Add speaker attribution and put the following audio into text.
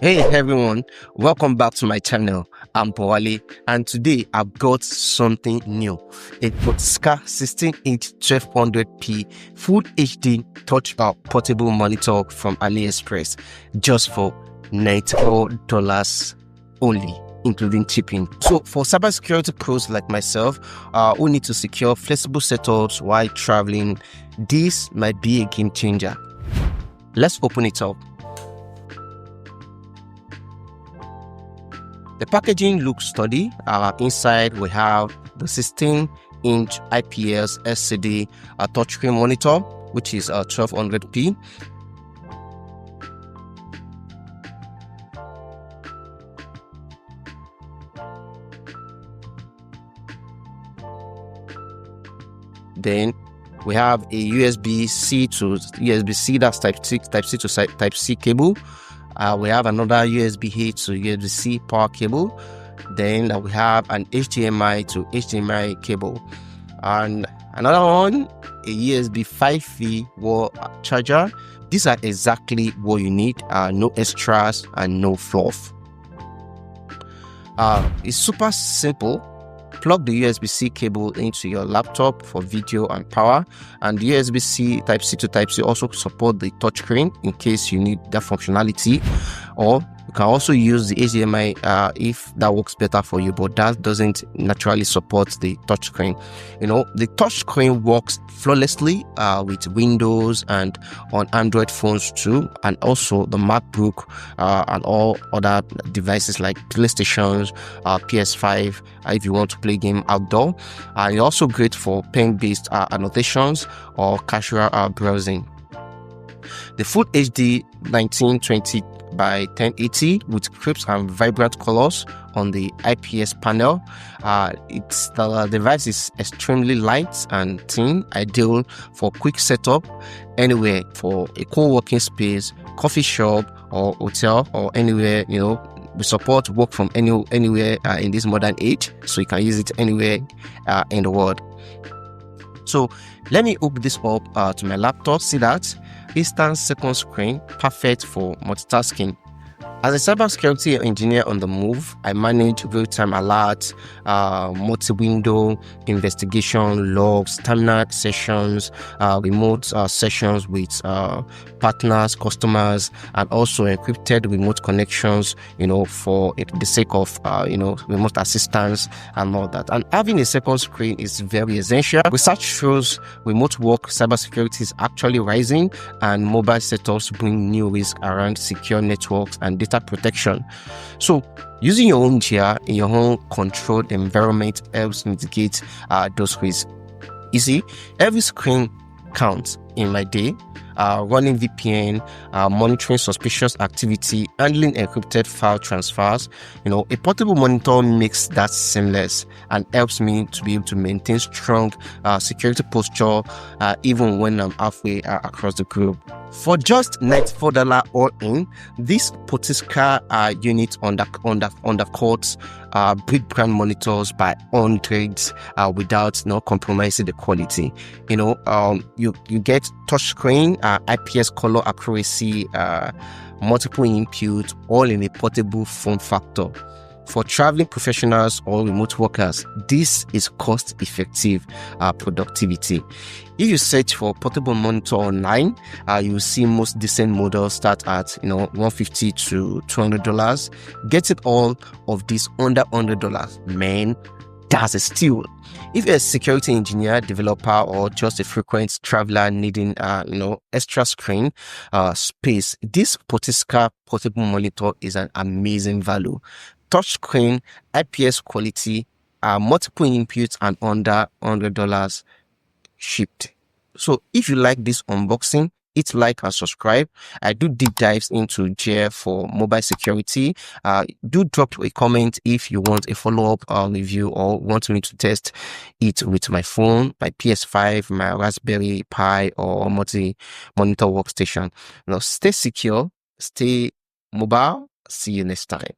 Speaker 1: Hey everyone, welcome back to my channel. I'm Powale, and today I've got something new. A Potizca 16-inch 1200p Full HD touch portable monitor from AliExpress just for $94 only, including shipping. So for cybersecurity pros like myself who need to secure flexible setups while traveling, this might be a game changer. Let's open it up. The packaging looks sturdy. Inside we have the 16-inch IPS LCD touchscreen monitor, which is 1200p. Then we have a USB-C to USB-C, that's Type-C to Type-C cable. We have another USB-A to USB-C power cable. Then we have an HDMI to HDMI cable, and another one, a USB 5V wall charger. These are exactly what you need. No extras and no fluff. It's super simple. Plug the USB-C cable into your laptop for video and power, and the USB-C Type-C to Type-C also support the touchscreen in case you need that functionality, or you can also use the HDMI if that works better for you, but that doesn't naturally support the touchscreen. The touchscreen works flawlessly with Windows and on Android phones too, and also the MacBook and all other devices like PlayStations, PS5 if you want to play game outdoor. It's also great for pen-based annotations or casual browsing. The Full HD 1920 by 1080 with crisp and vibrant colors on the IPS panel. The device is extremely light and thin, ideal for quick setup anywhere, for a co-working space, coffee shop or hotel, or anywhere. We support work from anywhere in this modern age, so you can use it anywhere in the world. So let me open this up to my laptop. See that instant second screen, perfect for multitasking. As a cybersecurity engineer on the move, I manage real-time alerts, multi-window investigation logs, terminal sessions, remote sessions with partners, customers, and also encrypted remote connections, for the sake of, remote assistance and all that. And having a second screen is very essential. Research shows remote work cybersecurity is actually rising, and mobile setups bring new risks around secure networks and data protection. So using your own gear in your own controlled environment helps mitigate those risks. You see, every screen counts in my day. Running VPN, monitoring suspicious activity, handling encrypted file transfers. A portable monitor makes that seamless and helps me to be able to maintain strong security posture even when I'm halfway across the globe. For just $94 all in, this Potizca unit undercuts big brand monitors by hundreds without compromising the quality. You get touchscreen, IPS color accuracy, multiple inputs, all in a portable form factor. For traveling professionals or remote workers, this is cost-effective productivity. If you search for portable monitor online, you will see most decent models start at $150 to $200. Getting all of this under $100, man, that's a steal. If you're a security engineer, developer, or just a frequent traveler needing extra screen space, this Potizca portable monitor is an amazing value. Touchscreen, IPS quality, multiple inputs, and under $100 shipped. So if you like this unboxing, hit like and subscribe. I do deep dives into gear for mobile security. Do drop a comment if you want a follow-up review or want me to test it with my phone, my PS5, my Raspberry Pi, or multi-monitor workstation. Stay secure, stay mobile. See you next time.